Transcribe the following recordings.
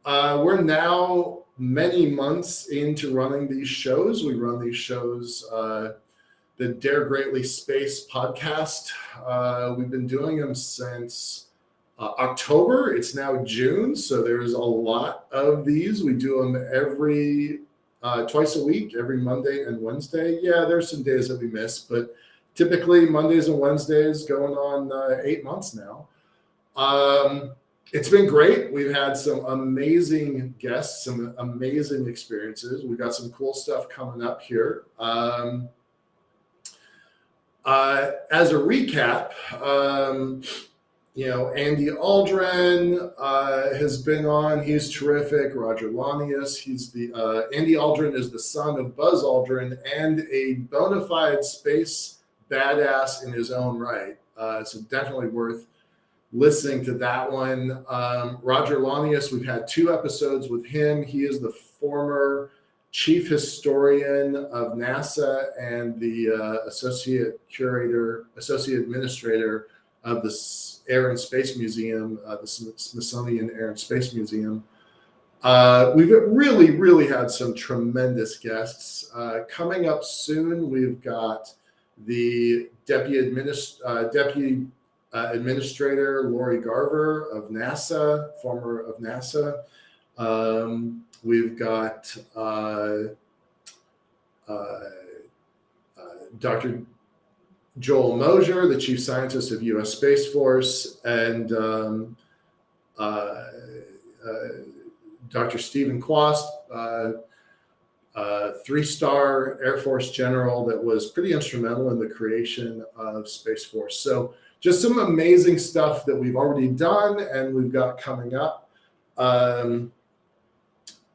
We're now many months into running these shows. We run these shows, the DareGreatly Space podcast. We've been doing them since October. It's now June, so there's a lot of these. We do them every twice a week, every Monday and Wednesday. Yeah, there's some days that we miss, but typically Mondays and Wednesdays, going on 8 months now. It's been great. We've had some amazing guests, some amazing experiences. We've got some cool stuff coming up here. As a recap, Andy Aldrin has been on. He's terrific. Roger Lanius. Andy Aldrin is the son of Buzz Aldrin and a bona fide space badass in his own right. So definitely worth listening to that one. Roger Lanius, we've had 2 episodes with him. He is the former chief historian of NASA and the associate administrator of the Air and Space Museum, the Smithsonian Air and Space Museum. We've really had some tremendous guests. Coming up soon, we've got the deputy administrator Lori Garver of NASA, former of NASA. We've got Dr. Joel Mosier, the chief scientist of U.S. Space Force, and Dr. Stephen Quast, 3-star Air Force general that was pretty instrumental in the creation of Space Force. So just some amazing stuff that we've already done and we've got coming up.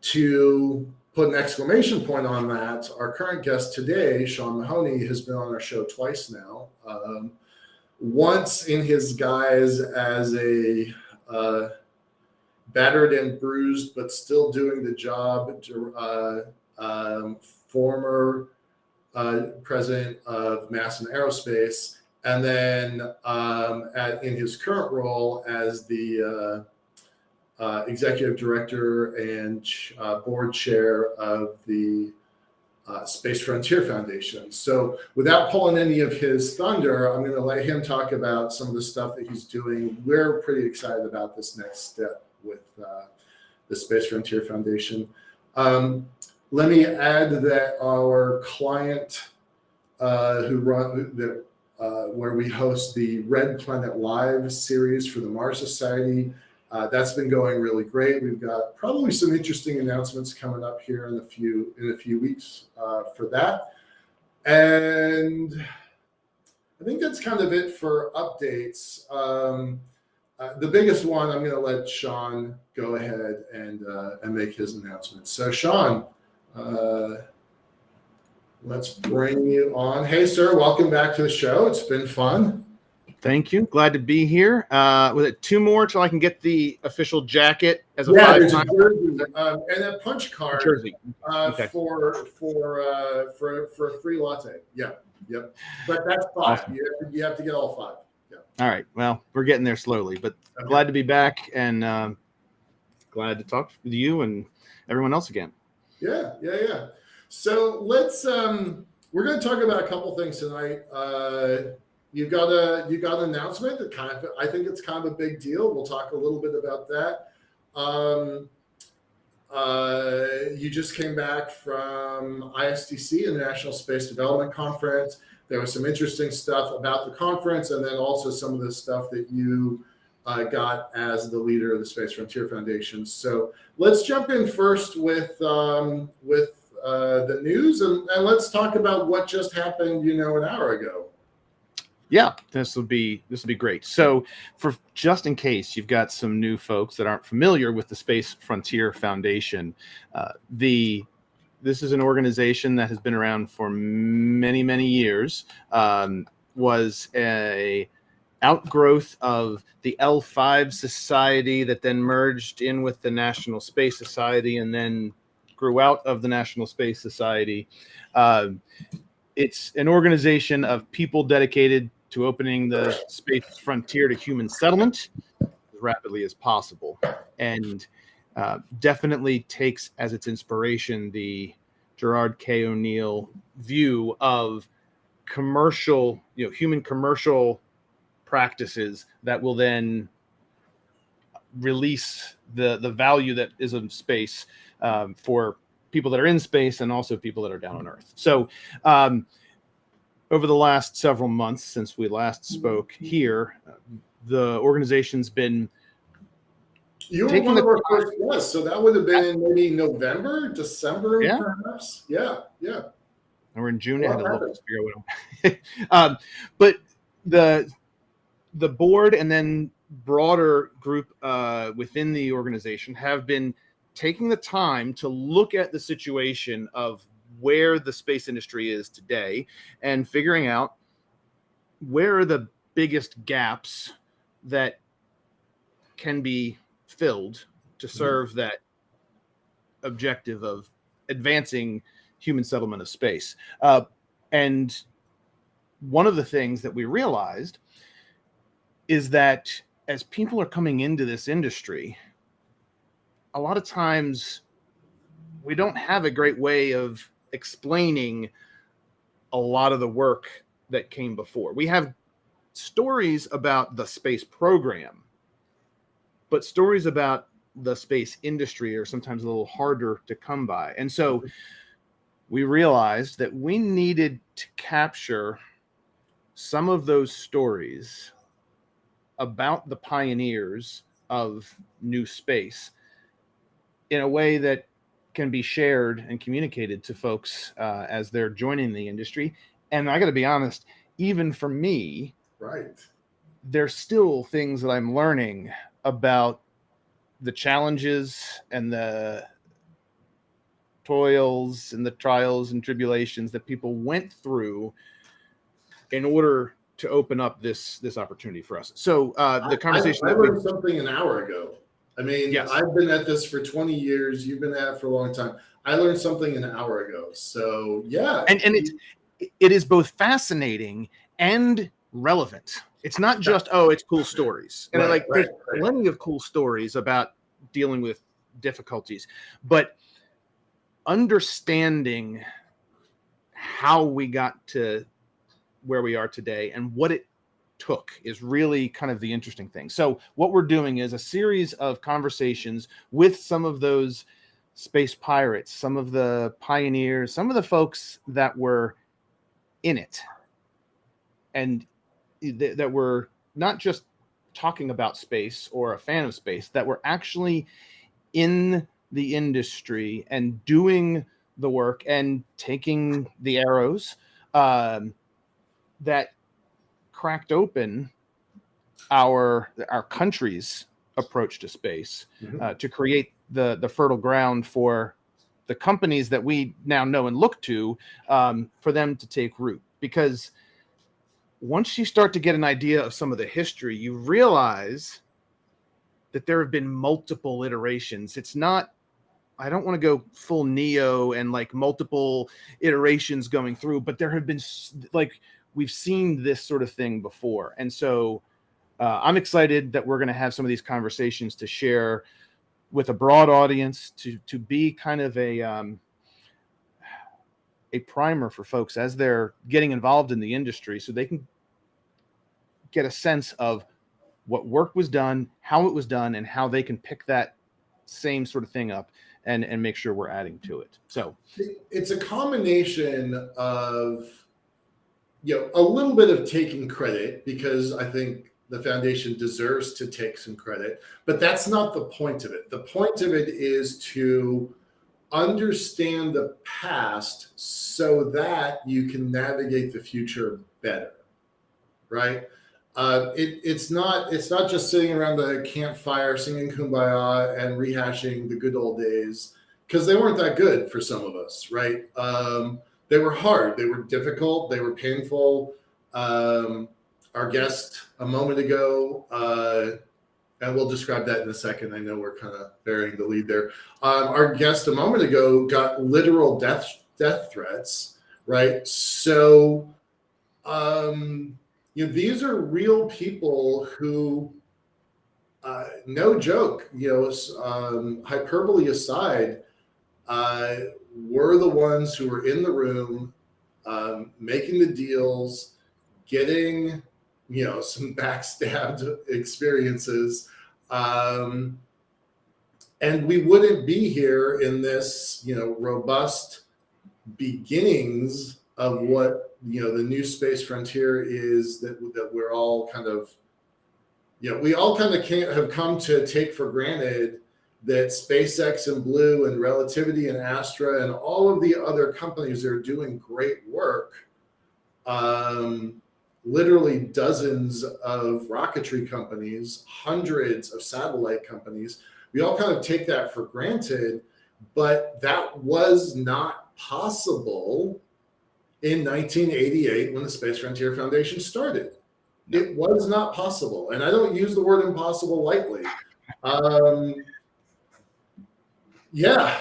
To put an exclamation point on that, our current guest today, Sean Mahoney, has been on our show twice now. Once in his guise as a battered and bruised, but still doing the job, former president of NASA and Aerospace, and then in his current role as the executive director and board chair of the Space Frontier Foundation. So without pulling any of his thunder, I'm going to let him talk about some of the stuff that he's doing. We're pretty excited about this next step with the Space Frontier Foundation. Let me add that our client where we host the Red Planet Live series for the Mars Society, that's been going really great. We've got probably some interesting announcements coming up here in a few weeks for that. And I think that's kind of it for updates. The biggest one, I'm going to let Sean go ahead and make his announcement. So Sean, let's bring you on. Hey, sir, welcome back to the show. It's been fun. Thank you. Glad to be here. With it 2 more till I can get the official jacket as a there's a jersey and a punch card jersey. Okay. for a free latte. Yeah, yep. But that's 5. Awesome. You have to get all 5. Yeah. All right. Well, we're getting there slowly, but glad to be back and glad to talk with you and everyone else again. Yeah. So let's we're going to talk about a couple things tonight. You got an announcement that I think it's kind of a big deal. We'll talk a little bit about that. You just came back from ISDC, International Space Development Conference. There was some interesting stuff about the conference, and then also some of the stuff that you got as the leader of the Space Frontier Foundation. So let's jump in first with the news, and let's talk about what just happened, an hour ago. Yeah, this will be great. So for just in case you've got some new folks that aren't familiar with the Space Frontier Foundation, this is an organization that has been around for many, many years, was a outgrowth of the L5 Society that then merged in with the National Space Society and then grew out of the National Space Society. It's an organization of people dedicated to opening the space frontier to human settlement as rapidly as possible. And definitely takes as its inspiration the Gerard K. O'Neill view of commercial, human commercial practices that will then release the value that is in space for people that are in space and also people that are down on Earth. So over the last several months since we last spoke here, the organization's been You were taking one the of our time. first guests, so that would have been maybe November, December, Yeah. perhaps. Yeah. And we're in June. I What had to look happened? to figure out what but the board and then broader group within the organization have been taking the time to look at the situation of where the space industry is today and figuring out where are the biggest gaps that can be filled to serve that objective of advancing human settlement of space. And one of the things that we realized is that as people are coming into this industry, a lot of times we don't have a great way of explaining a lot of the work that came before. We have stories about the space program, but stories about the space industry are sometimes a little harder to come by. And so we realized that we needed to capture some of those stories about the pioneers of new space in a way that can be shared and communicated to folks as they're joining the industry. And I got to be honest, even for me, Right. there's still things that I'm learning about the challenges and the toils and the trials and tribulations that people went through in order to open up this opportunity for us. So the conversation I that we learned something an hour ago. I mean, yes. I've been at this for 20 years. You've been at it for a long time. I learned something an hour ago. So yeah. And it is both fascinating and relevant. It's not just, it's cool stories. And there's plenty of cool stories about dealing with difficulties, but understanding how we got to where we are today and what it took is really kind of the interesting thing. So what we're doing is a series of conversations with some of those space pirates, some of the pioneers, some of the folks that were in it and that were not just talking about space or a fan of space, that were actually in the industry and doing the work and taking the arrows that cracked open our country's approach to space to create the fertile ground for the companies that we now know and look to for them to take root. Because once you start to get an idea of some of the history, you realize that there have been multiple iterations. It's not, I don't want to go full Neo and like multiple iterations going through, but there have been we've seen this sort of thing before. And so I'm excited that we're going to have some of these conversations to share with a broad audience to be kind of a primer for folks as they're getting involved in the industry so they can get a sense of what work was done, how it was done, and how they can pick that same sort of thing up and make sure we're adding to it. So it's a combination of, a little bit of taking credit, because I think the foundation deserves to take some credit, but that's not the point of it. The point of it is to understand the past so that you can navigate the future better, right? It's not just sitting around the campfire singing Kumbaya and rehashing the good old days, because they weren't that good for some of us, right? They were hard, they were difficult, they were painful. Our guest a moment ago, and we'll describe that in a second. I know we're kind of burying the lead there. Our guest a moment ago got literal death threats, right? So, these are real people who no joke, hyperbole aside, we're the ones who were in the room, making the deals, getting, some backstabbed experiences. And we wouldn't be here in this, robust beginnings of what, the new space frontier is that we're all kind of, we all kind of have come to take for granted that SpaceX and Blue and Relativity and Astra and all of the other companies that are doing great work, literally dozens of rocketry companies, hundreds of satellite companies, we all kind of take that for granted, but that was not possible in 1988 when the Space Frontier Foundation started. It was not possible, and I don't use the word impossible lightly.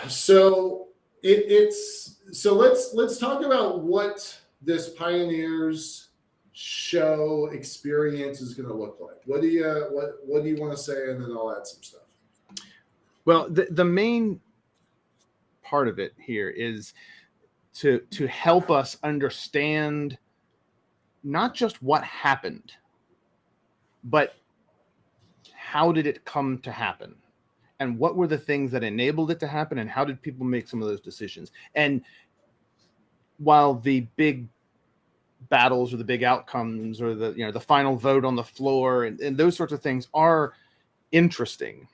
So let's talk about what this Pioneers show experience is going to look like. What do you want to say, and then I'll add some stuff. Well, the main part of it here is to help us understand not just what happened, but how did it come to happen, and what were the things that enabled it to happen, and how did people make some of those decisions. And while the big battles or the big outcomes or the final vote on the floor and those sorts of things are interesting,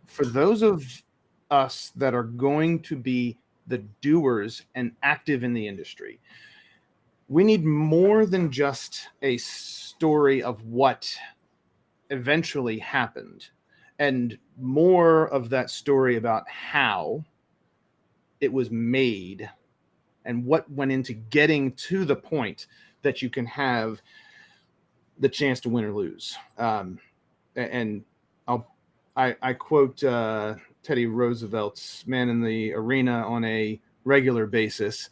for those of us that are going to be the doers and active in the industry, we need more than just a story of what eventually happened, and more of that story about how it was made and what went into getting to the point that you can have the chance to win or lose. And I quote Teddy Roosevelt's "Man in the Arena" on a regular basis.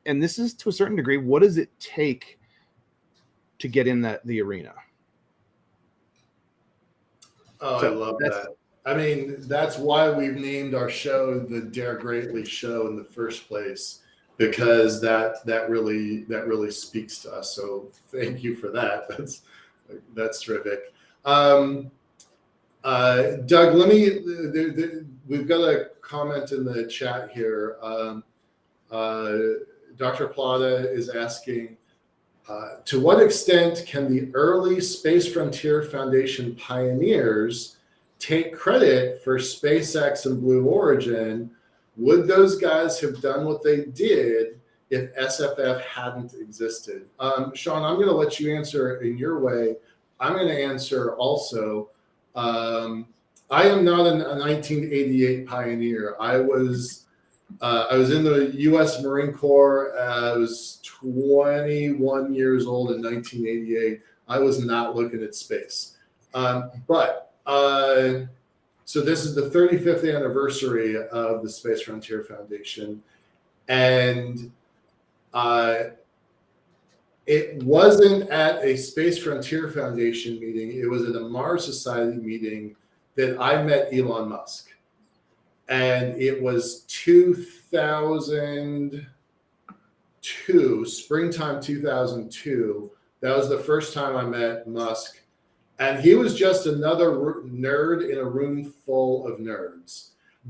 And this is, to a certain degree, what does it take to get in the arena? Oh, so I love that. I mean, that's why we've named our show the Dare Greatly Show in the first place, because that really speaks to us. So thank you for that. That's terrific. Doug, we've got a comment in the chat here. Dr. Plata is asking, to what extent can the early Space Frontier Foundation pioneers take credit for SpaceX and Blue Origin? Would those guys have done what they did if SFF hadn't existed? Sean, I'm going to let you answer in your way. I'm going to answer also. I am not a 1988 pioneer. I was in the U.S. Marine Corps. I was 21 years old in 1988. I was not looking at space. So this is the 35th anniversary of the Space Frontier Foundation. And it wasn't at a Space Frontier Foundation meeting. It was at a Mars Society meeting that I met Elon Musk. And it was 2002, springtime 2002. That was the first time I met Musk. And he was just another nerd in a room full of nerds.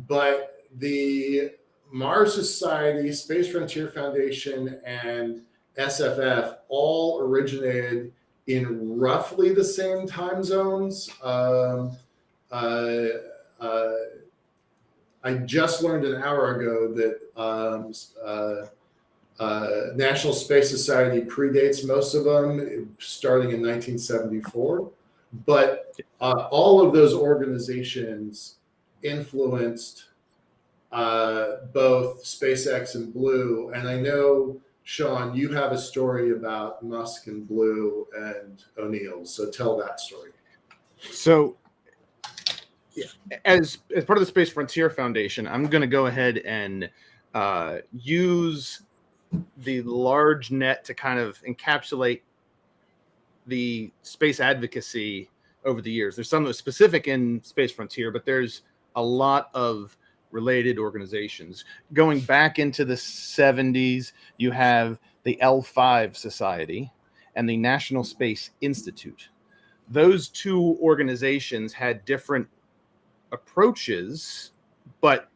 But the Mars Society, Space Frontier Foundation, and SFF all originated in roughly the same time zones. I just learned an hour ago that National Space Society predates most of them, starting in 1974. But all of those organizations influenced both SpaceX and Blue. And I know, Sean, you have a story about Musk and Blue and O'Neill. So tell that story. So, yeah, as part of the Space Frontier Foundation, I'm going to go ahead and use the large net to kind of encapsulate the space advocacy over the years. There's some that are specific in Space Frontier, but there's a lot of related organizations. Going back into the 70s, you have the L5 Society and the National Space Institute. Those two organizations had different approaches, but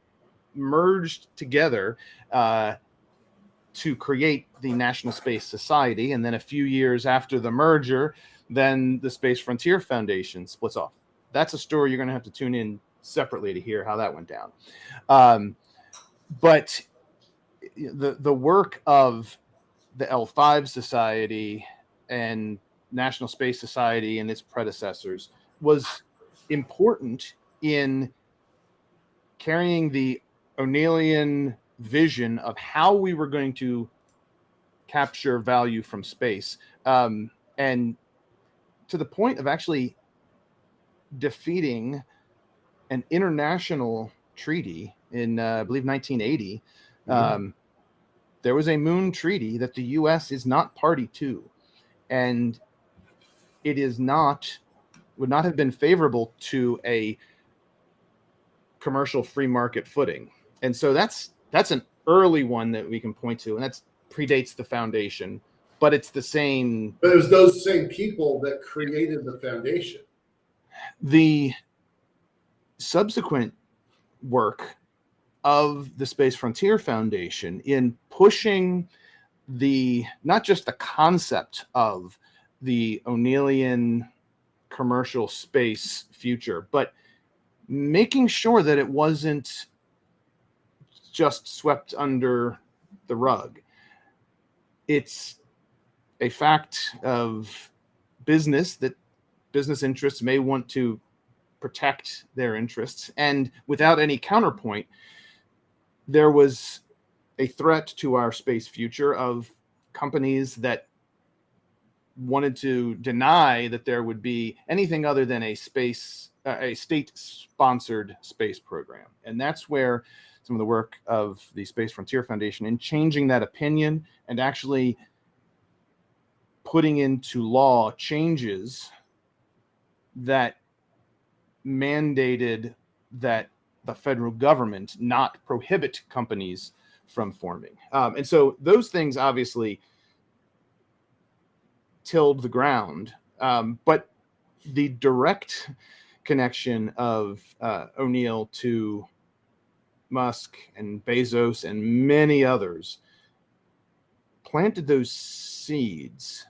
merged together to create the National Space Society. And then a few years after the merger, then the Space Frontier Foundation splits off. That's a story you're going to have to tune in separately to hear how that went down. But the work of the L5 Society and National Space Society and its predecessors was important in carrying the O'Neillian vision of how we were going to capture value from space, and to the point of actually defeating an international treaty in, I believe, 1980. There was a moon treaty that the U.S. is not party to, and it would not have been favorable to a commercial free market footing. And so that's an early one that we can point to, and that predates the foundation, but it's the same. But it was those same people that created the foundation. The subsequent work of the Space Frontier Foundation in pushing not just the concept of the O'Neillian commercial space future, but making sure that it wasn't just swept under the rug. It's a fact of business that business interests may want to protect their interests, and without any counterpoint, there was a threat to our space future of companies that wanted to deny that there would be anything other than a state-sponsored space program. And that's where some of the work of the Space Frontier Foundation in changing that opinion and actually putting into law changes that mandated that the federal government not prohibit companies from forming. And so those things obviously tilled the ground, but the direct connection of O'Neill to Musk and Bezos and many others planted those seeds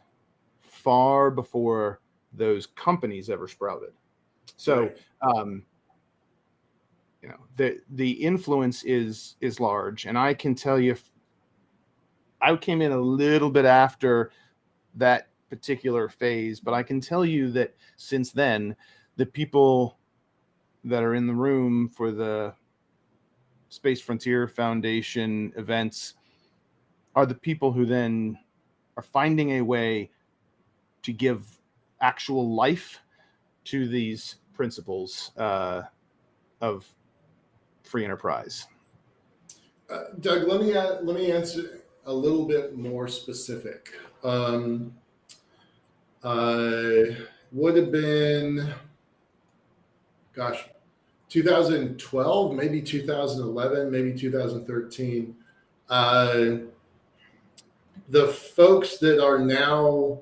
far before those companies ever sprouted. So, the influence is large, and I can tell you, I came in a little bit after that particular phase, but I can tell you that since then, the people that are in the room for the Space Frontier Foundation events are the people who then are finding a way to give actual life to these principles of free enterprise. Doug, let me answer a little bit more specific. Would have been, 2012, maybe 2011, maybe 2013. The folks that are now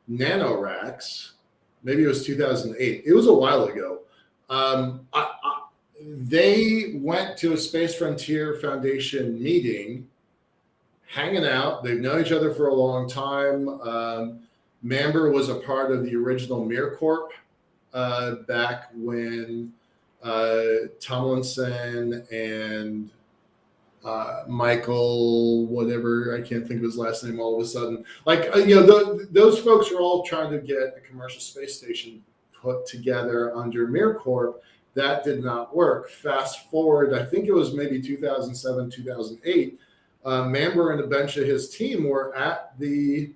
nanoracks, maybe it was 2008. It was a while ago. They went to a Space Frontier Foundation meeting, hanging out. They've known each other for a long time. Mamber was a part of the original MirCorp back when Tomlinson and Michael, whatever, I can't think of his last name all of a sudden. Those folks were all trying to get a commercial space station put together under MirCorp. That did not work. Fast forward, I think it was maybe 2007, 2008. Mamber and a bunch of his team were at the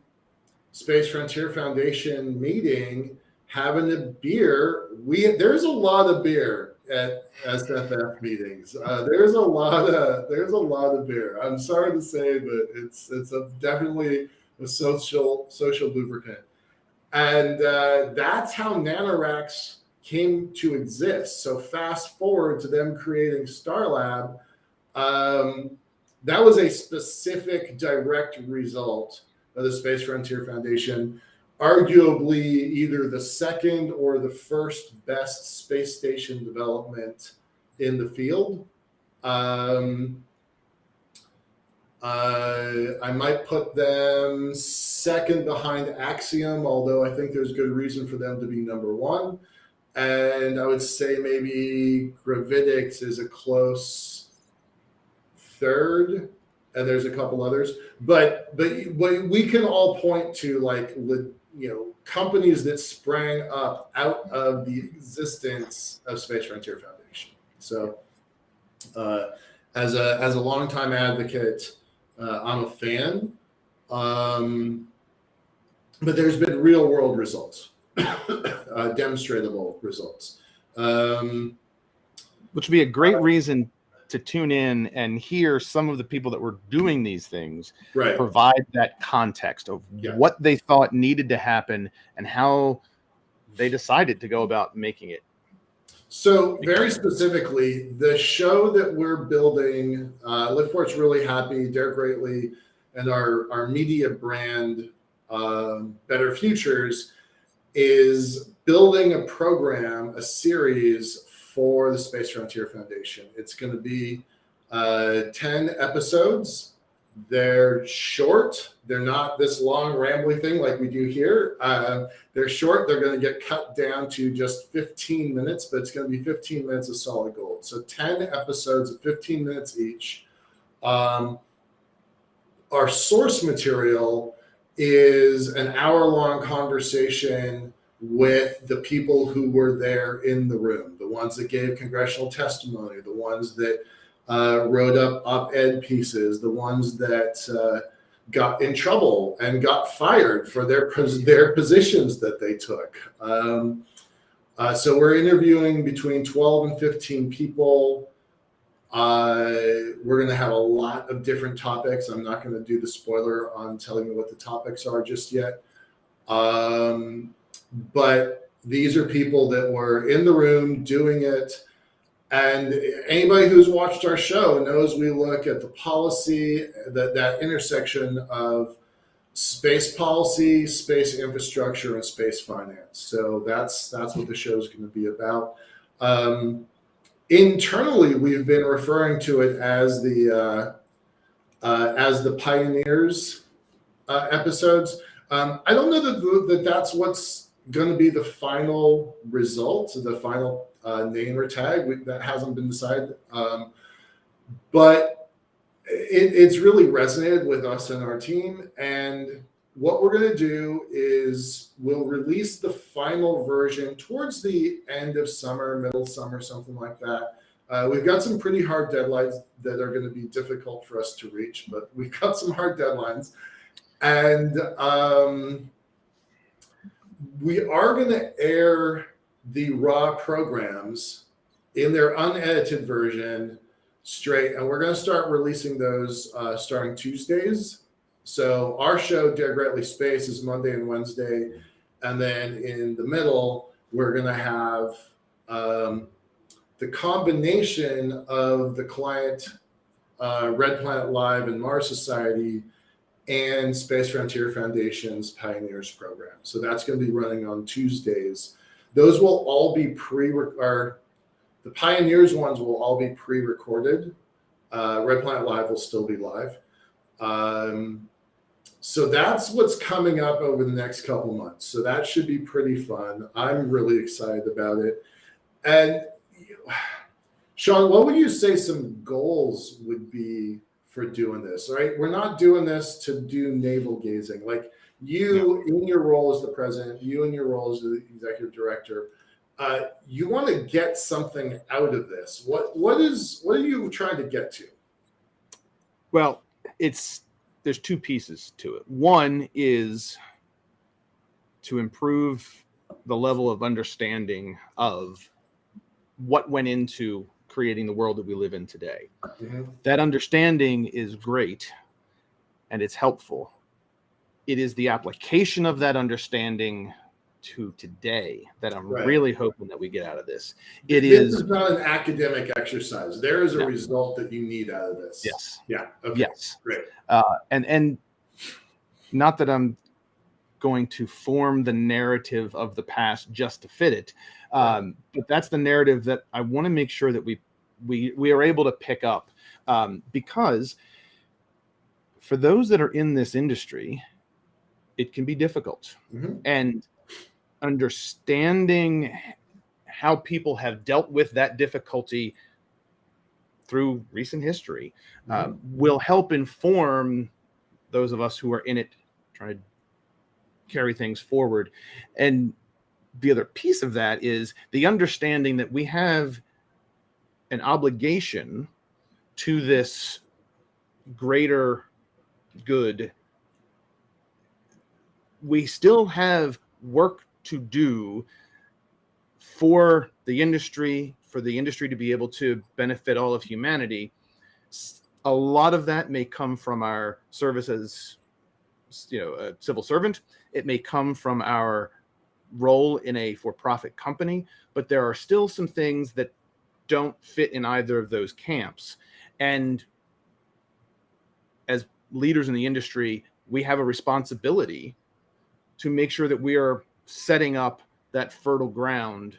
Space Frontier Foundation meeting having a beer. There's a lot of beer at SFF meetings. There's a lot of beer. I'm sorry to say, but it's definitely a social lubricant. And that's how nanoracks came to exist. So fast forward to them creating Starlab. That was a specific direct result of the Space Frontier Foundation, arguably either the second or the first best space station development in the field. I might put them second behind Axiom, although I think there's good reason for them to be number one. And I would say maybe Gravitics is a close third, and there's a couple others. But we can all point to companies that sprang up out of the existence of Space Frontier Foundation. So as a longtime advocate, I'm a fan, but there's been real world results, demonstratable results. Which would be a great reason to tune in and hear some of the people that were doing these things provide that context of what they thought needed to happen and how they decided to go about making it. So very specifically, the show that we're building, Liftport's really happy, DareGreatly, and our media brand, Better Futures, is building a program, a series for the Space Frontier Foundation. It's going to be 10 episodes. They're short. They're not this long rambly thing like we do here. They're short. They're going to get cut down to just 15 minutes, but it's going to be 15 minutes of solid gold. So 10 episodes of 15 minutes each. Our source material is an hour-long conversation with the people who were there in the room, the ones that gave congressional testimony, the ones that wrote up op-ed pieces, the ones that got in trouble and got fired for their positions that they took. So we're interviewing between 12 and 15 people. We're going to have a lot of different topics. I'm not going to do the spoiler on telling you what the topics are just yet. But these are people that were in the room doing it. And anybody who's watched our show knows we look at the policy, that intersection of space policy, space infrastructure, and space finance. So that's what the show is going to be about. Internally, we've been referring to it as the Pioneers episodes. I don't know that that's what's going to be the final result, the final name or tag. That hasn't been decided, but it's really resonated with us and our team. And what we're going to do is we'll release the final version towards the end of summer, middle summer, something like that. We've got some pretty hard deadlines that are going to be difficult for us to reach, but we've got some hard deadlines. And we are going to air the raw programs in their unedited version straight, and we're going to start releasing those starting Tuesdays. So our show, DareGreatly Space, is Monday and Wednesday, and then in the middle, we're going to have the combination of the client, Red Planet Live and Mars Society, and Space Frontier Foundation's Pioneers program. So that's going to be running on Tuesdays. Those will all be the Pioneers ones will all be pre-recorded. Red Planet Live will still be live. So that's what's coming up over the next couple months. So that should be pretty fun. I'm really excited about it. And Sean, what would you say some goals would be for doing this? Right? We're not doing this to do navel gazing. Like you, in your role as the president, you in your role as the executive director, you want to get something out of this. What are you trying to get to? Well, there's two pieces to it. One is to improve the level of understanding of what went into creating the world that we live in today. Mm-hmm. That understanding is great and it's helpful. It is the application of that understanding to today that I'm Right. really hoping that we get out of this. This is not an academic exercise. There is a result that you need out of this. Yes. Yeah. Okay. Yes. Great. And not that I'm going to form the narrative of the past just to fit it, but that's the narrative that I want to make sure that we are able to pick up, because for those that are in this industry, it can be difficult. Mm-hmm. And understanding how people have dealt with that difficulty through recent history will help inform those of us who are in it, trying to carry things forward. And the other piece of that is the understanding that we have an obligation to this greater good. We still have work to do for the industry to be able to benefit all of humanity. A lot of that may come from our service as, a civil servant. It may come from our role in a for-profit company, but there are still some things that don't fit in either of those camps. And as leaders in the industry, we have a responsibility to make sure that we are setting up that fertile ground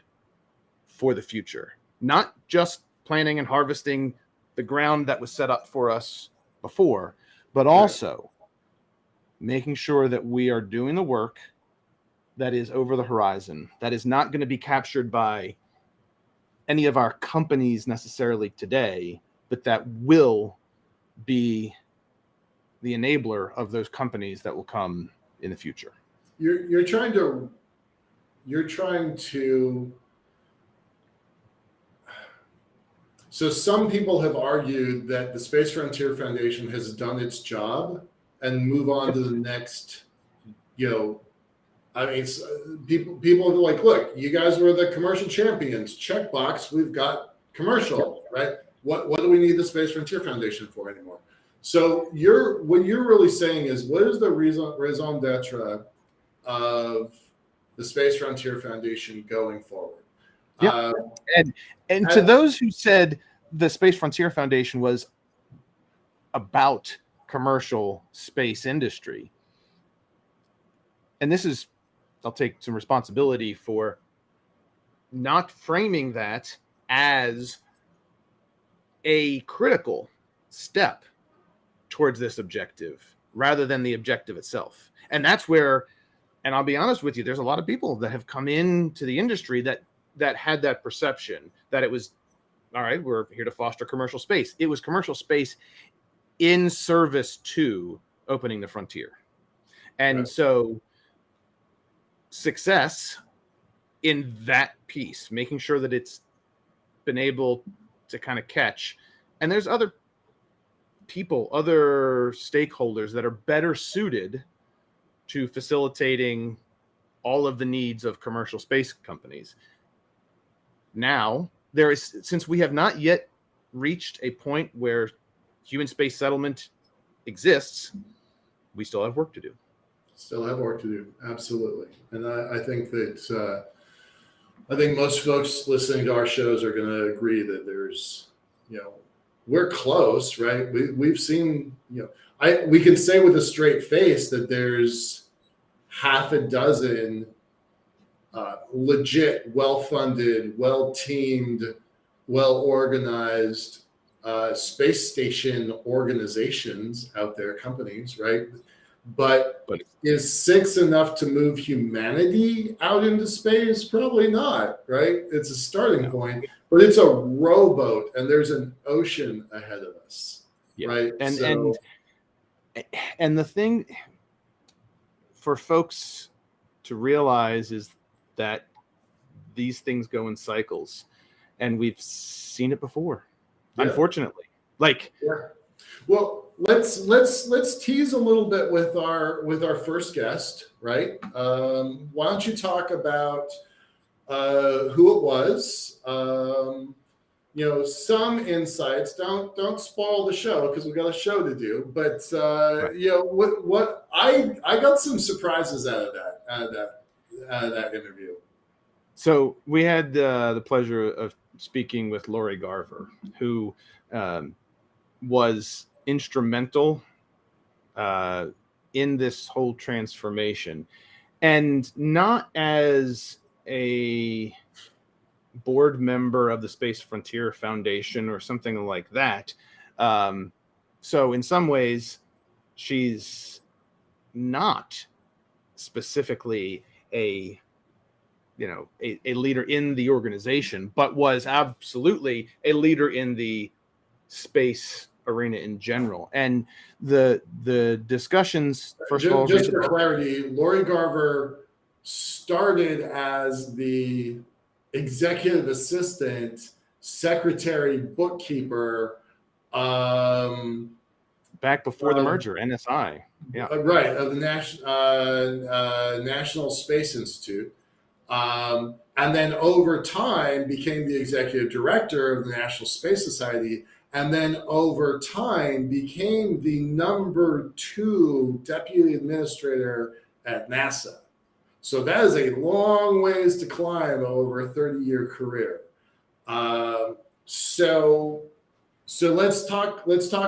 for the future, not just planting and harvesting the ground that was set up for us before, but also making sure that we are doing the work that is over the horizon, that is not going to be captured by any of our companies necessarily today, but that will be the enabler of those companies that will come in the future. You're trying to so some people have argued that the Space Frontier Foundation has done its job and move on to the next, people are like, look, you guys were the commercial champions, checkbox, we've got commercial, right? What do we need the Space Frontier Foundation for anymore? So what you're really saying is, what is the raison d'etre of the Space Frontier Foundation going forward? Yeah, and to those who said the Space Frontier Foundation was about commercial space industry, and I'll take some responsibility for not framing that as a critical step towards this objective rather than the objective itself. And that's where, and I'll be honest with you, there's a lot of people that have come into the industry that had that perception that it was, all right, we're here to foster commercial space. It was commercial space in service to opening the frontier. And so success in that piece, making sure that it's been able to kind of catch. And there's other people, other stakeholders that are better suited to facilitating all of the needs of commercial space companies. Now, since we have not yet reached a point where human space settlement exists, we still have work to do. Absolutely. And I think that I think most folks listening to our shows are going to agree that there's, we're close, right? We've seen, we can say with a straight face that there's half a dozen legit, well-funded, well-teamed, well-organized space station organizations out there, companies, right? But is 6 enough to move humanity out into space? Probably not, right? It's a starting point, but it's a rowboat and there's an ocean ahead of us, right? And the thing for folks to realize is that these things go in cycles, and we've seen it before, unfortunately. Well, let's tease a little bit with our first guest, right? Why don't you talk about who it was, some insights. Don't spoil the show because we've got a show to do. But Right. what I got some surprises out of that interview. So we had the pleasure of speaking with Lori Garver, who was instrumental in this whole transformation, and not as a board member of the Space Frontier Foundation or something like that. So in some ways, she's not specifically a leader in the organization, but was absolutely a leader in the space arena in general. And the discussions, first of all, just for clarity, Lori Garver started as the executive assistant, secretary, bookkeeper, back before the merger, NSI, right, of the National Space Institute. And then over time became the executive director of the National Space Society, and then over time became the number 2 deputy administrator at NASA. So that is a long ways to climb over a 30-year career. So let's talk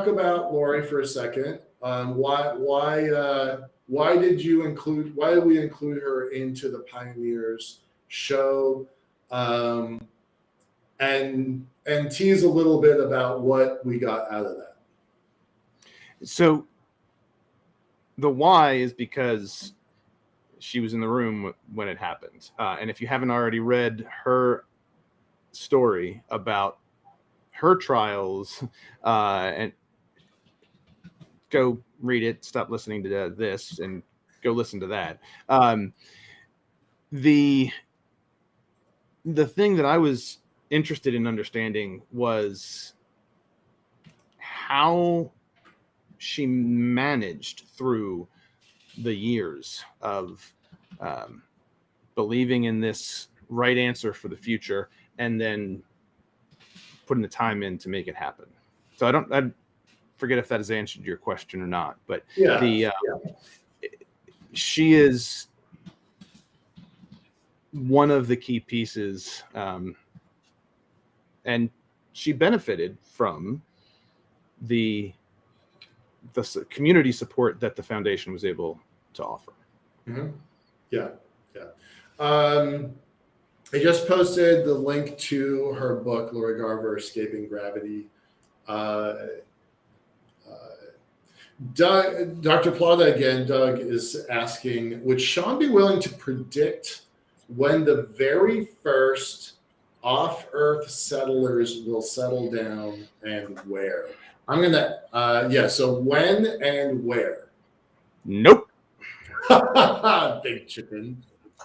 about Lori for a second. Why did we include her into the Pioneers show, and tease a little bit about what we got out of that? So the why is because she was in the room when it happened, and if you haven't already read her story about her trials, and go read it, stop listening to this and go listen to that. The thing that I was interested in understanding was how she managed through the years of believing in this right answer for the future and then putting the time in to make it happen. So I forget if that has answered your question or not, but she is one of the key pieces, and she benefited from the community support that the foundation was able to offer. Mm-hmm. Yeah. I just posted the link to her book, Lori Garver, Escaping Gravity. Dr. Plata again, Doug is asking, would Sean be willing to predict when the very first off-Earth settlers will settle down and where? I'm going to, so when and where? Nope. Big chicken.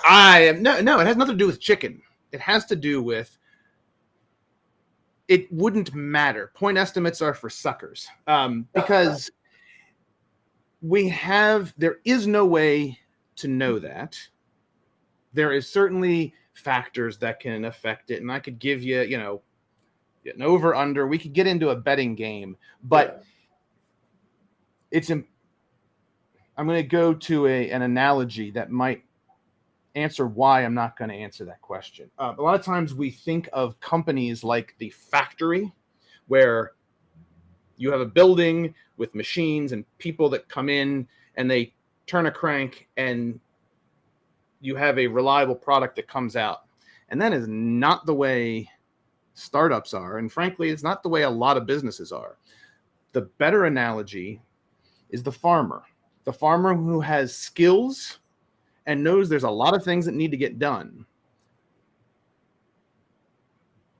No, it has nothing to do with chicken. It has to do with, it wouldn't matter. Point estimates are for suckers, because there is no way to know that. There is certainly factors that can affect it, and I could give you, an over under. We could get into a betting game, but I'm going to go to an analogy that might answer why I'm not going to answer that question. A lot of times we think of companies like the factory, where you have a building with machines and people that come in and they turn a crank and you have a reliable product that comes out. And that is not the way startups are. And frankly, it's not the way a lot of businesses are. The better analogy is the farmer who has skills and knows there's a lot of things that need to get done.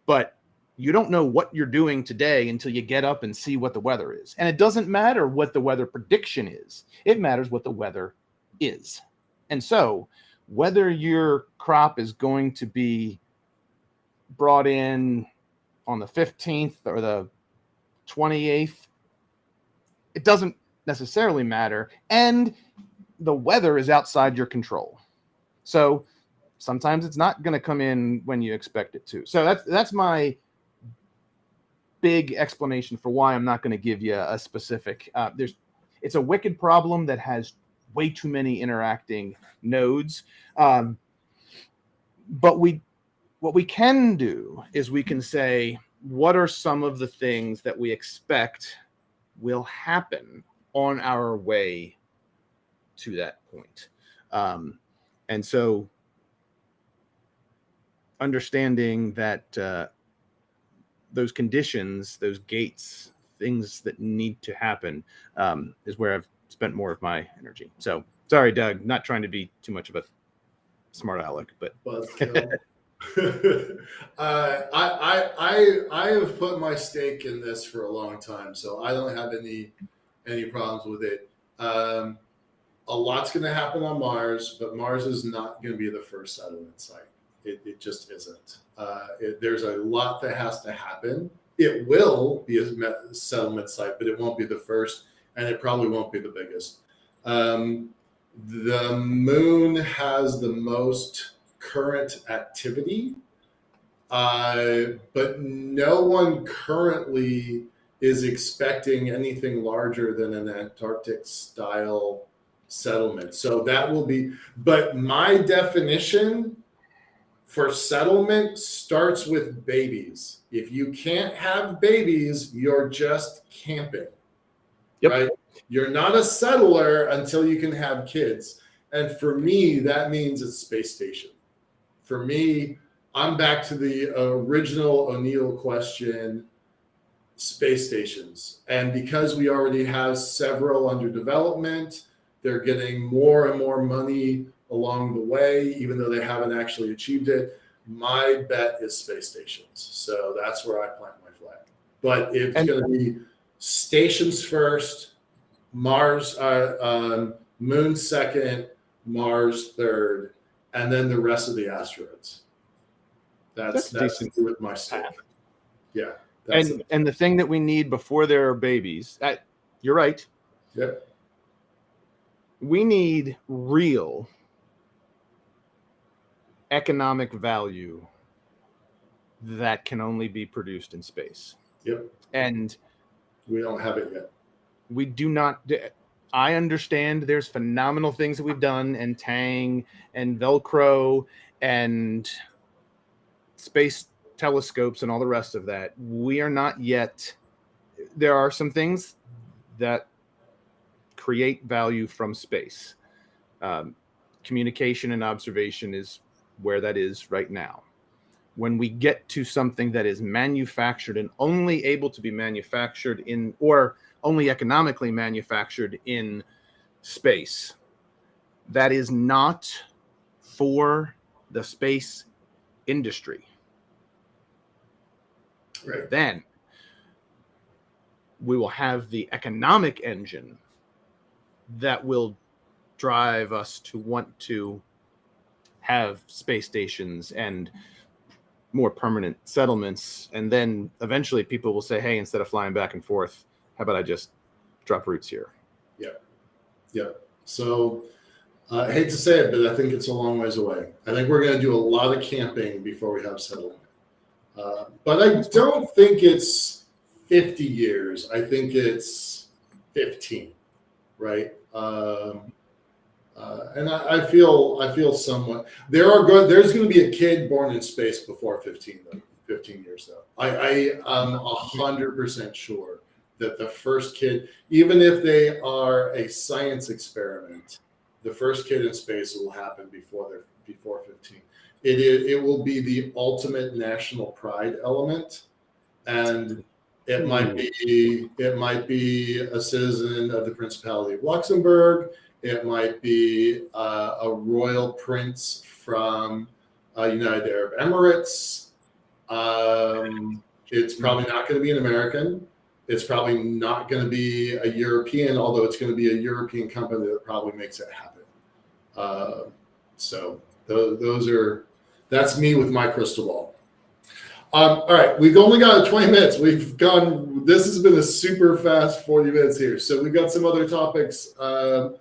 But you don't know what you're doing today until you get up and see what the weather is. And it doesn't matter what the weather prediction is. It matters what the weather is. And so whether your crop is going to be brought in on the 15th or the 28th, it doesn't necessarily matter. And the weather is outside your control. So sometimes it's not going to come in when you expect it to. So that's my big explanation for why I'm not going to give you a specific. It's a wicked problem that has way too many interacting nodes. But what we can do is we can say, what are some of the things that we expect will happen on our way to that point? And so understanding that those conditions, those gates, things that need to happen is where I've spent more of my energy. So sorry, Doug, not trying to be too much of a smart aleck, but I have put my stake in this for a long time, so I don't have any problems with it. A lot's going to happen on Mars, but Mars is not going to be the first settlement site. It just isn't. There's a lot that has to happen. It will be a settlement site, but it won't be the first, and it probably won't be the biggest. The moon has the most current activity, but no one currently is expecting anything larger than an Antarctic-style settlement. So that will be, but my definition for settlement starts with babies. If you can't have babies, you're just camping. Yep. Right? You're not a settler until you can have kids. And for me, that means it's space station. For me, I'm back to the original O'Neill question, space stations. And because we already have several under development, they're getting more and more money along the way, even though they haven't actually achieved it. My bet is space stations. So that's where I plant my flag. But it's going to be stations first, Mars, Moon second, Mars third, and then the rest of the asteroids. That's with my stake. Yeah. And the thing that we need before there are babies, you're right. Yep. We need real economic value that can only be produced in space. Yep. And we don't have it yet. We do not. I understand there's phenomenal things that we've done, and Tang and Velcro and space telescopes and all the rest of that. We are not yet. There are some things that create value from space. Communication and observation is where that is right now. When we get to something that is manufactured and only able to be manufactured in, or only economically manufactured in space, that is not for the space industry. Right. Then we will have the economic engine that will drive us to want to have space stations and more permanent settlements. And then eventually people will say, hey, instead of flying back and forth, how about I just drop roots here? Yeah. Yeah. So I hate to say it, but I think it's a long ways away. I think we're going to do a lot of camping before we have settlement. But I don't think it's 50 years. I think it's 15, right? And I feel somewhat. There's going to be a kid born in space before 15 years though. I am 100% sure that the first kid, even if they are a science experiment, the first kid in space will happen before 15. It will be the ultimate national pride element, and it might be a citizen of the Principality of Luxembourg. It might be a royal prince from United Arab Emirates. It's probably not going to be an American. It's probably not going to be a European, although it's going to be a European company that probably makes it happen. So that's me with my crystal ball. All right, we've only got 20 minutes. This has been a super fast 40 minutes here. So we've got some other topics. What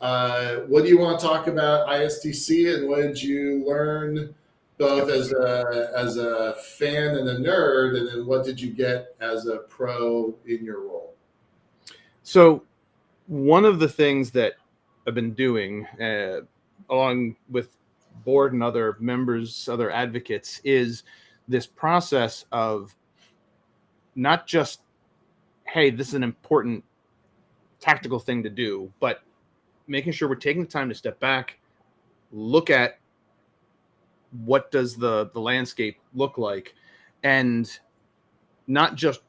do you want to talk about ISTC, and what did you learn both as a fan and a nerd, and then what did you get as a pro in your role? So one of the things that I've been doing, along with board and other members, other advocates, is this process of not just, hey, this is an important tactical thing to do, but making sure we're taking the time to step back, look at what does the landscape look like, and not just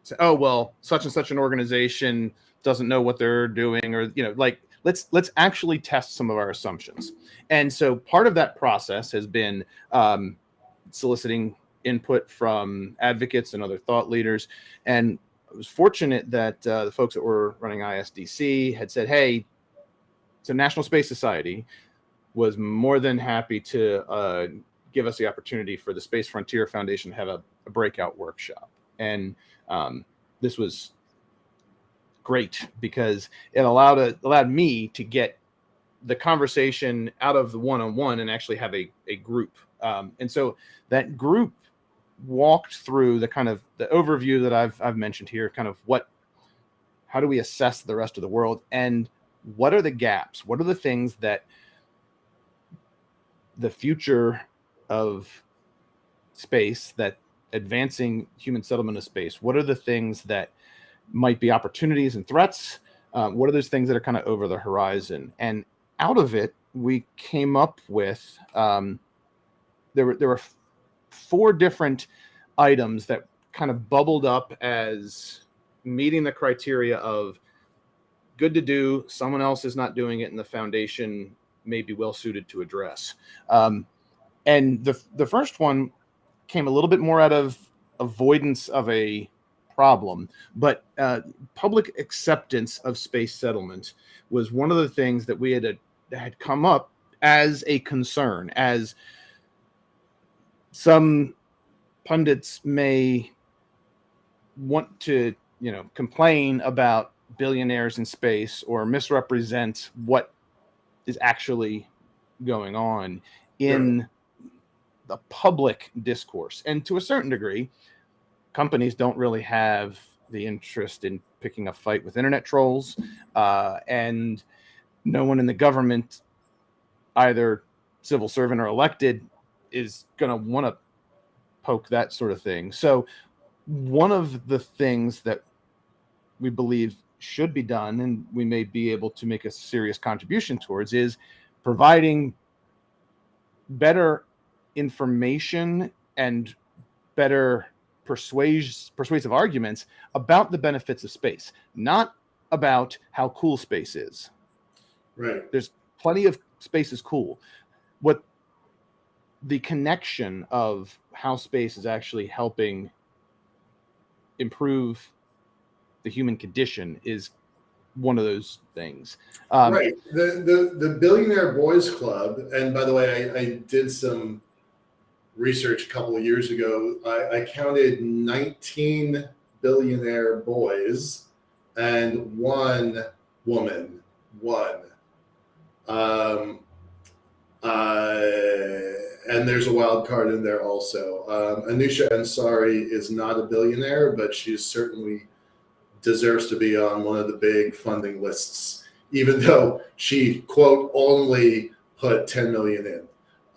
say, oh well, such and such an organization doesn't know what they're doing, or like let's actually test some of our assumptions. And so part of that process has been soliciting input from advocates and other thought leaders. And I was fortunate that the folks that were running ISDC had said, hey, so National Space Society was more than happy to give us the opportunity for the Space Frontier Foundation to have a breakout workshop. And this was great because it allowed me to get the conversation out of the one-on-one and actually have a group. And so that group walked through the kind of the overview that I've mentioned here, kind of how do we assess the rest of the world, and what are the gaps? What are the things that the future of space, that advancing human settlement of space, what are the things that might be opportunities and threats? What are those things that are kind of over the horizon? And out of it, we came up with, there were 4 different items that kind of bubbled up as meeting the criteria of good to do, someone else is not doing it, and the foundation may be well suited to address. And the first one came a little bit more out of avoidance of a problem, but public acceptance of space settlement was one of the things that we had come up as a concern, as some pundits may want to, complain about billionaires in space or misrepresent what is actually going on in the public discourse. And to a certain degree, companies don't really have the interest in picking a fight with internet trolls, and no one in the government, either civil servant or elected, is going to want to poke that sort of thing. So one of the things that we believe should be done, and we may be able to make a serious contribution towards, is providing better information and better persuasive arguments about the benefits of space, not about how cool space is. Right. There's plenty of space is cool. What the connection of how space is actually helping improve the human condition is one of those things. Right. The Billionaire Boys Club, and by the way, I did some research a couple of years ago. I counted 19 billionaire boys and 1 woman. And there's a wild card in there also. Anusha Ansari is not a billionaire, but she certainly deserves to be on one of the big funding lists, even though she, quote, only put 10 million in.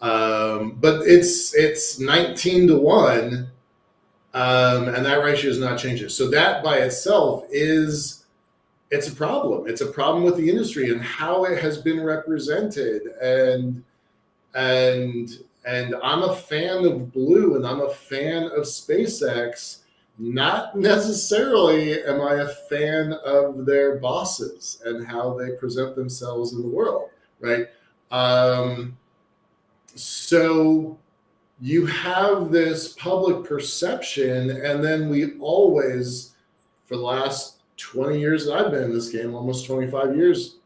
But it's 19 to 1, and that ratio is not changing. So that by itself it's a problem. It's a problem with the industry and how it has been represented. And I'm a fan of Blue, and I'm a fan of SpaceX. Not necessarily am I a fan of their bosses and how they present themselves in the world, right? So you have this public perception, and then we always, for the last 20 years that I've been in this game, almost 25 years,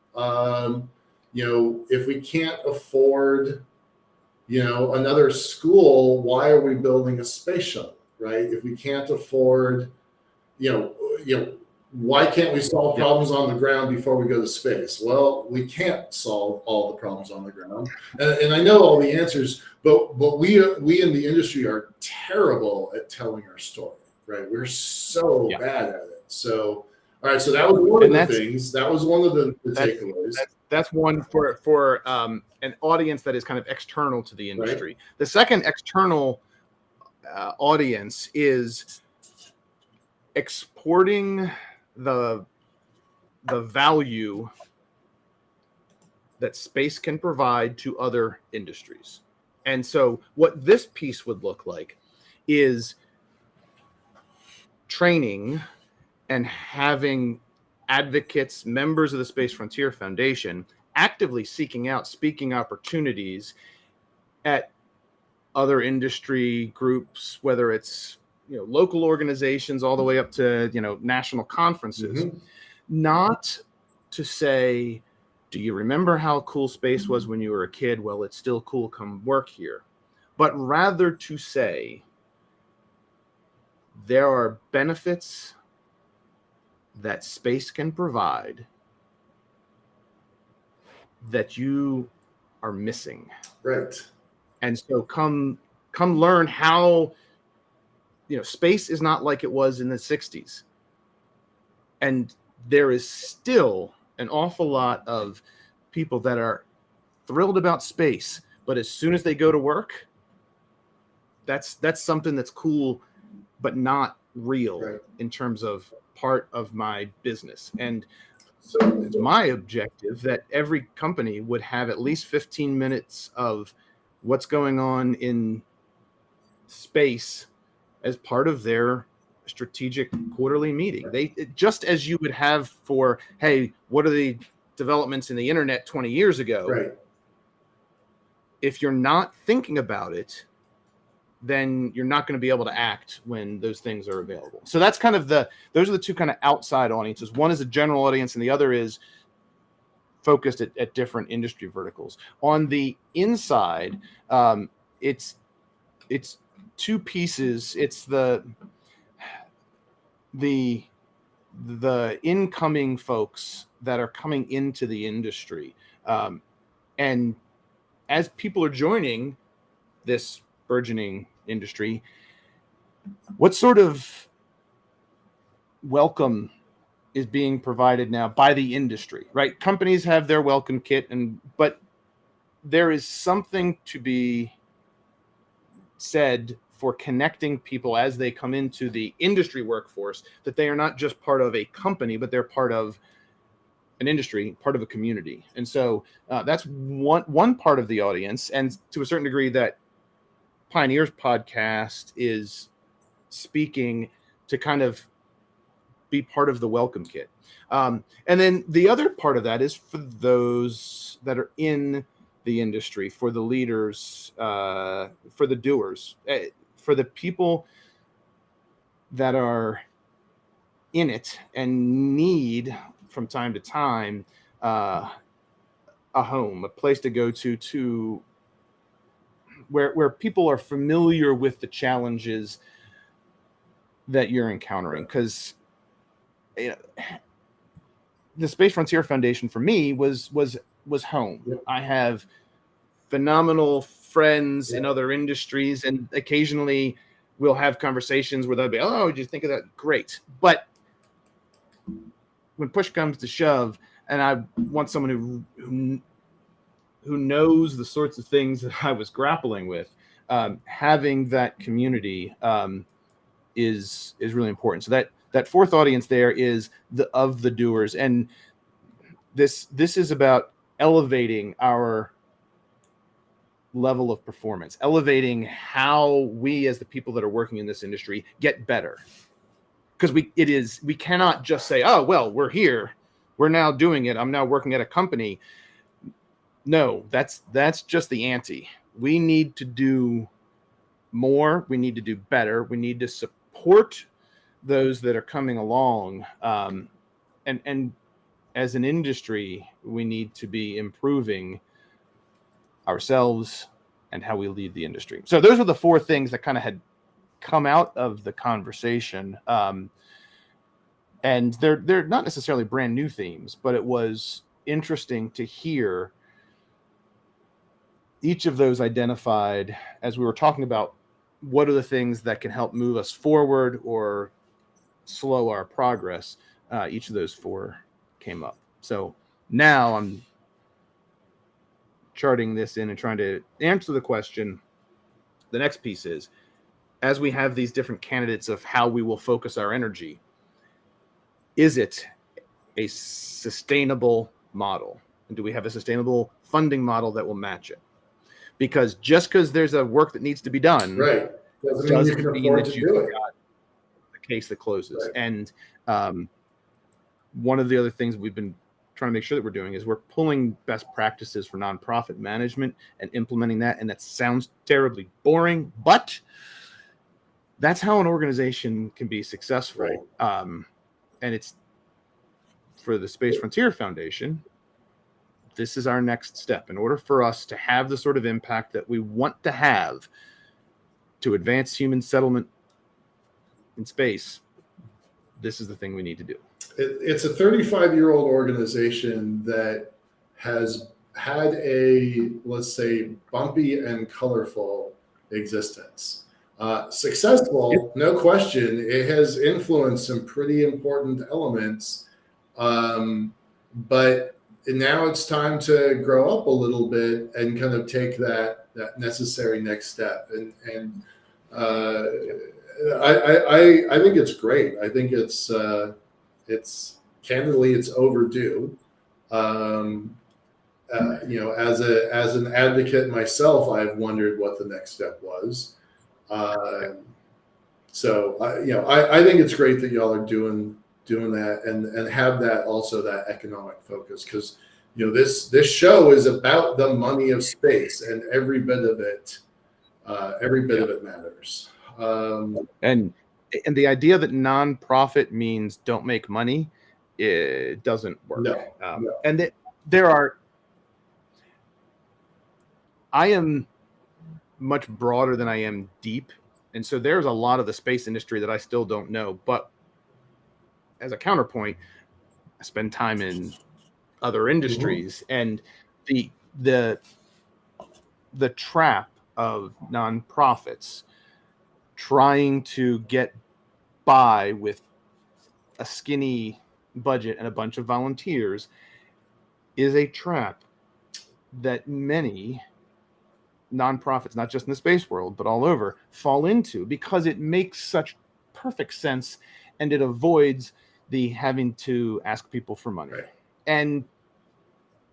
if we can't afford, another school, why are we building a space shuttle, right? If we can't afford, why can't we solve problems on the ground before we go to space? Well, we can't solve all the problems on the ground, and I know all the answers, but we in the industry are terrible at telling our story, right? We're so bad at it. So, all right, so that was one of the things. That was one of the takeaways. That's one for an audience that is kind of external to the industry. Right. The second external audience is exporting the value that space can provide to other industries. And so what this piece would look like is training and having advocates, members of the Space Frontier Foundation, actively seeking out speaking opportunities at other industry groups, whether it's local organizations all the way up to national conferences. Mm-hmm. Not to say, do you remember how cool space was when you were a kid? Well, it's still cool, come work here. But rather to say, there are benefits that space can provide that you are missing. Right. And so come learn how, space is not like it was in the 60s. And there is still an awful lot of people that are thrilled about space, but as soon as they go to work, that's something that's cool, but not real in terms of part of my business. And so it's my objective that every company would have at least 15 minutes of what's going on in space as part of their strategic quarterly meeting. Just as you would have for, hey, what are the developments in the internet 20 years ago? Right. If you're not thinking about it, then you're not going to be able to act when those things are available. So that's kind of those are the two kind of outside audiences. One is a general audience and the other is focused at different industry verticals. On the inside, it's two pieces. It's the incoming folks that are coming into the industry. And as people are joining this burgeoning industry, what sort of welcome is being provided now by the industry, right? Companies have their welcome kit, but there is something to be said for connecting people as they come into the industry workforce, that they are not just part of a company, but they're part of an industry, part of a community. And so that's one part of the audience. And to a certain degree, that Pioneers podcast is speaking to kind of be part of the welcome kit. And then the other part of that is for those that are in the industry, for the leaders, for the doers, for the people that are in it and need from time to time a home, a place to go to where people are familiar with the challenges that you're encountering. Because the Space Frontier Foundation for me was home. Yep. I have phenomenal friends in other industries, and occasionally we'll have conversations where they'll be, oh, did you think of that? Great. But when push comes to shove, and I want someone who knows the sorts of things that I was grappling with, having that community is really important. So that fourth audience there is the doers, and this is about elevating our level of performance, elevating how we as the people that are working in this industry get better. Because we cannot just say, oh, well, we're here, we're now doing it, I'm now working at a company. No, that's just the ante. We need to do more. We need to do better. We need to support those that are coming along. And as an industry, we need to be improving ourselves and how we lead the industry. So those are the four things that kind of had come out of the conversation. And they're not necessarily brand new themes, but it was interesting to hear each of those identified as we were talking about what are the things that can help move us forward or slow our progress. Each of those four came up. So now I'm charting this in and trying to answer the question. The next piece is, as we have these different candidates of how we will focus our energy, is it a sustainable model? And do we have a sustainable funding model that will match it? Because just because there's a work that needs to be done, right, doesn't mean you can afford to do it. Got the case that closes. Right. And one of the other things we've been trying to make sure that we're doing is we're pulling best practices for nonprofit management and implementing that. And that sounds terribly boring, but that's how an organization can be successful. Right. And it's for the Space Frontier Foundation. This is our next step. In order for us to have the sort of impact that we want to have to advance human settlement in space, this is the thing we need to do. It's a 35-year-old organization that has had a, let's say, bumpy and colorful existence. Successful, no question. It has influenced some pretty important elements, but now it's time to grow up a little bit and kind of take that necessary next step. And I think it's great. I think it's candidly, it's overdue. As an advocate myself, I've wondered what the next step was. So I think it's great that y'all are doing that and have that also, that economic focus, because this show is about the money of space, and every bit of it matters. And the idea that nonprofit means don't make money, it doesn't work. No. And that I am much broader than I am deep. And so there's a lot of the space industry that I still don't know. But as a counterpoint, I spend time in other industries, and the trap of nonprofits trying to get by with a skinny budget and a bunch of volunteers is a trap that many nonprofits, not just in the space world, but all over, fall into, because it makes such perfect sense and it avoids the having to ask people for money. Right. And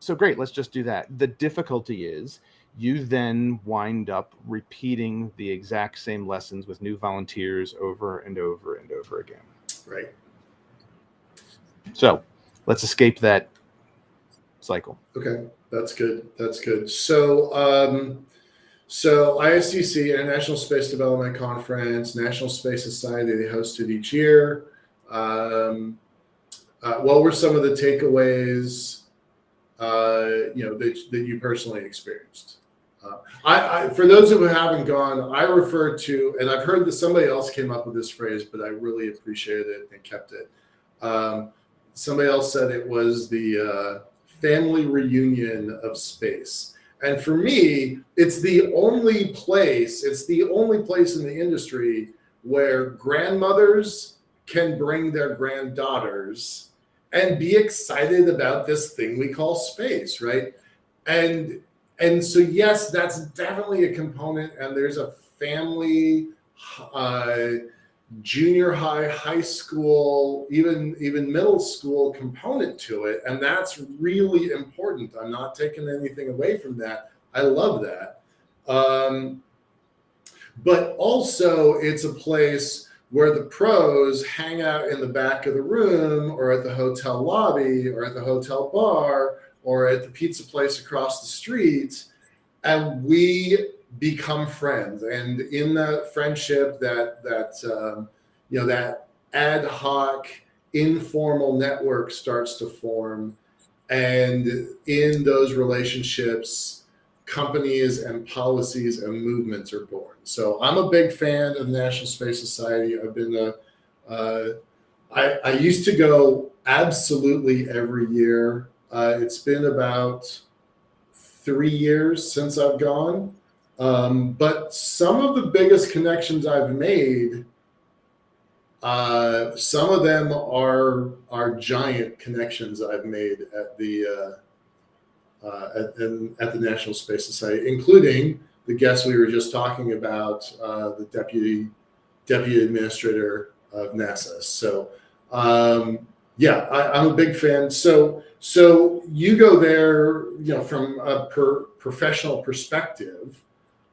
so great, let's just do that. The difficulty is you then wind up repeating the exact same lessons with new volunteers over and over and over again. Right. So let's escape that cycle. Okay, that's good. So ISTC, International Space Development Conference, National Space Society, they hosted each year. What were some of the takeaways, that you personally experienced? I for those who haven't gone, I refer to, and I've heard that somebody else came up with this phrase, but I really appreciated it and kept it. Somebody else said it was the family reunion of space. And for me, it's the only place in the industry where grandmothers can bring their granddaughters and be excited about this thing we call space, right? And so, yes, that's definitely a component. And there's a family, junior high, high school, even middle school component to it. And that's really important. I'm not taking anything away from that. I love that. But also, it's a place where the pros hang out in the back of the room, or at the hotel lobby, or at the hotel bar, or at the pizza place across the street, and we become friends. And in that friendship, that ad hoc informal network starts to form, and in those relationships, companies and policies and movements are born. So I'm a big fan of the National Space Society. I've been I used to go absolutely every year. It's been about 3 years since I've gone. But some of the biggest connections I've made, some of them are giant connections I've made at the National Space Society, including the guest we were just talking about, the deputy administrator of NASA. So yeah, I'm a big fan. So you go there, from a professional perspective.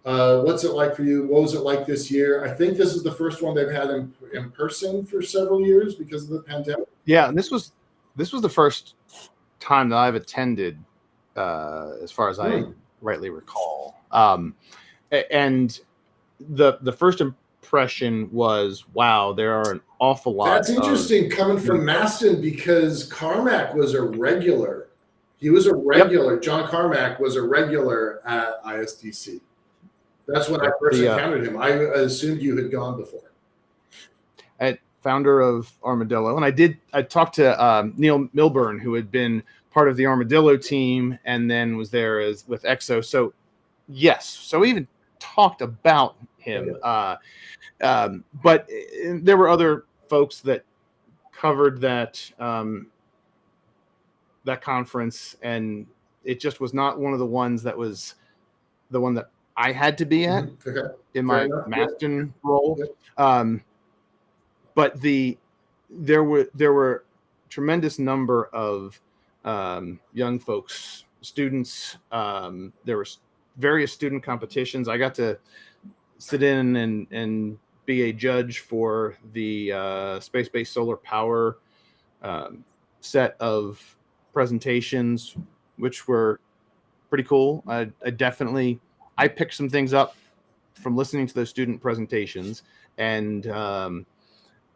What's it like for you? What was it like this year? I think this is the first one they've had in person for several years because of the pandemic. Yeah, and this was the first time that I've attended, as far as I rightly recall. And the first impression was, wow, there are an awful lot. That's interesting coming from Maston, because Carmack was a regular. He was a regular. Yep. John Carmack was a regular at ISDC. That's when I first encountered him. I assumed you had gone before. Founder of Armadillo. And I talked to Neil Milburn, who had been part of the Armadillo team and then was there with EXO. So yes, so we even talked about him. But there were other folks that covered that conference, and it just was not one of the ones that was the one that I had to be at in my Maston role. But there were tremendous number of young folks, students. There were various student competitions. I got to sit in and be a judge for the space-based solar power set of presentations, which were pretty cool. I picked some things up from listening to those student presentations, and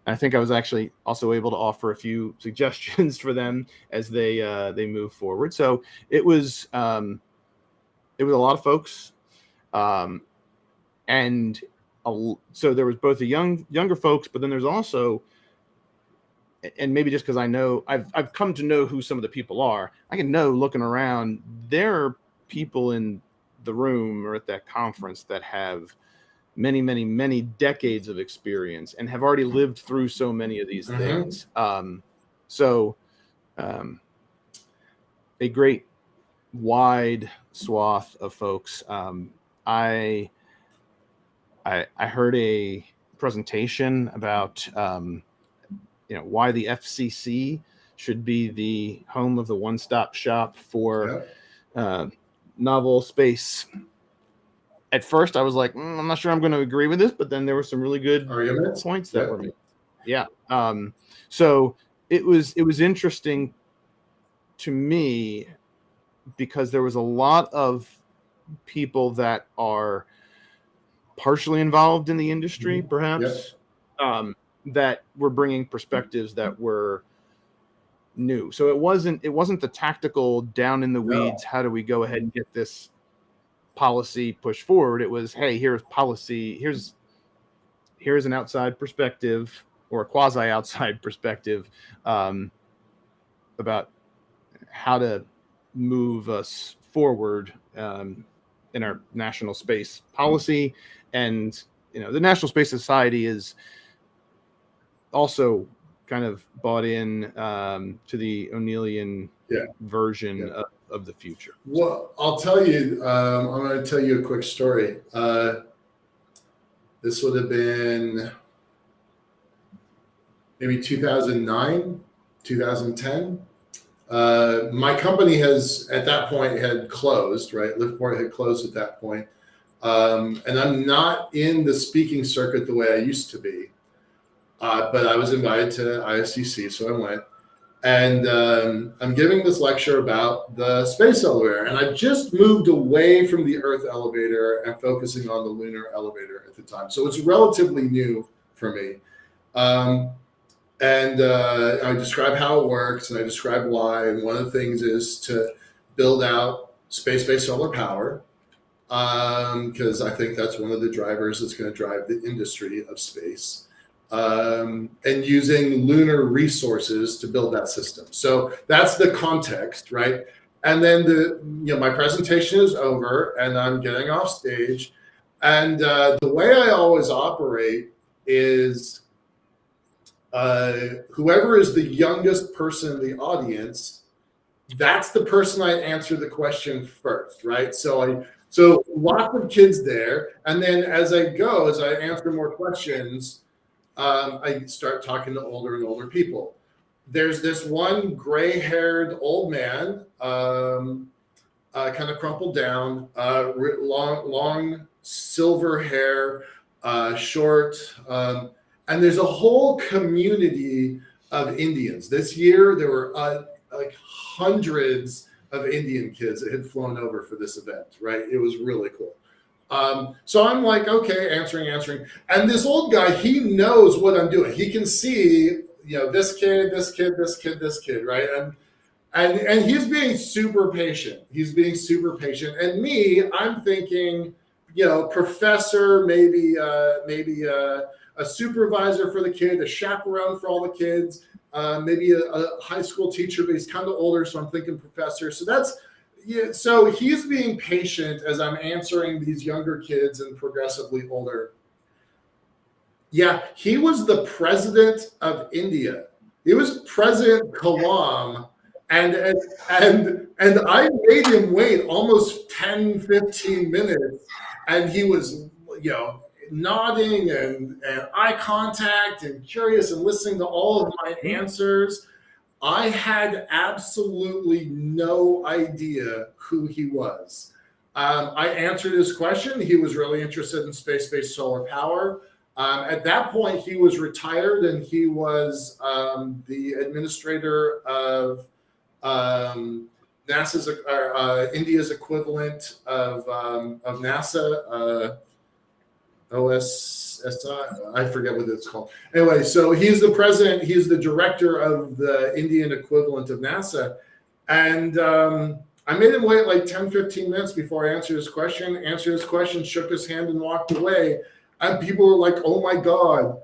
I think I was actually also able to offer a few suggestions for them as they move forward. So it was a lot of folks, and so there was both the younger folks, but then there's also, and maybe just because I know I've come to know who some of the people are, I can know looking around, there are people in the room or at that conference that have many, many, many decades of experience and have already lived through so many of these things. So a great wide swath of folks. I heard a presentation about why the FCC should be the home of the one-stop shop for novel space. At first, I was like, I'm not sure I'm going to agree with this, but then there were some really good points that were made. Yeah. So it was interesting to me because there was a lot of people that are partially involved in the industry, perhaps, that were bringing perspectives that were new. So it wasn't the tactical down in the weeds. How do we go ahead and get this policy pushed forward? It was, hey, here's policy. Here's an outside perspective or a quasi outside perspective about how to move us forward in our national space policy. And the National Space Society is also kind of bought in to the O'Neillian version of the future. Well, I'll tell you, I'm going to tell you a quick story. This would have been maybe 2009, 2010. My company at that point had closed, right? Liftport had closed at that point. And I'm not in the speaking circuit the way I used to be. But I was invited to ISCC, so I went. And I'm giving this lecture about the space elevator. And I just moved away from the Earth elevator and focusing on the lunar elevator at the time. So it's relatively new for me. And I describe how it works and I describe why. And one of the things is to build out space-based solar power, because I think that's one of the drivers that's going to drive the industry of space. and using lunar resources to build that system. So that's the context, right? And then my presentation is over and I'm getting off stage. And the way I always operate is whoever is the youngest person in the audience, that's the person I answer the question first, right? So lots of kids there. And then as I answer more questions, I start talking to older and older people. There's this one gray-haired old man, kind of crumpled down, long silver hair, short, and there's a whole community of Indians. This year, there were like hundreds of Indian kids that had flown over for this event, right? It was really cool. So I'm like, okay, answering. And this old guy, he knows what I'm doing. He can see, this kid, right? And he's being super patient. And me, I'm thinking, professor, maybe a supervisor for the kid, a chaperone for all the kids, maybe a high school teacher, but he's kind of older, so I'm thinking professor. So he's being patient as I'm answering these younger kids and progressively older. Yeah, he was the president of India. He was President Kalam. And I made him wait almost 10, 15 minutes. And he was, nodding and eye contact and curious and listening to all of my answers. I had absolutely no idea who he was. I answered his question. He was really interested in space-based solar power. At that point, he was retired and he was the administrator of NASA's, India's equivalent of NASA, OSSI, I forget what it's called. Anyway, so he's the president, he's the director of the Indian equivalent of NASA. And I made him wait like 10, 15 minutes before I answered his question, shook his hand and walked away. And people were like, oh my God,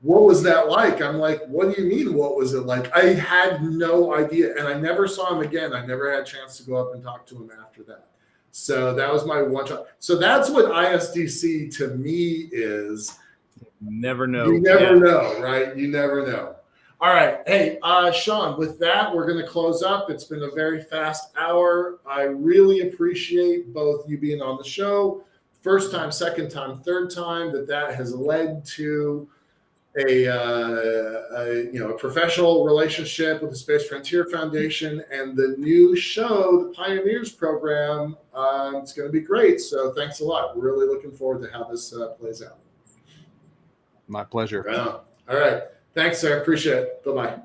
what was that like? I'm like, what do you mean, what was it like? I had no idea. And I never saw him again. I never had a chance to go up and talk to him after that. So that was my one shot. So that's what ISDC to me is. Never know. You never know, right? You never know. All right. Hey, Sean, with that, we're going to close up. It's been a very fast hour. I really appreciate both you being on the show, first time, second time, third time, that has led to a professional relationship with the Space Frontier Foundation and the new show, the Pioneers program. It's going to be great. So thanks a lot. We're really looking forward to how this plays out. My pleasure. All right. Thanks, sir. Appreciate it. Bye-bye.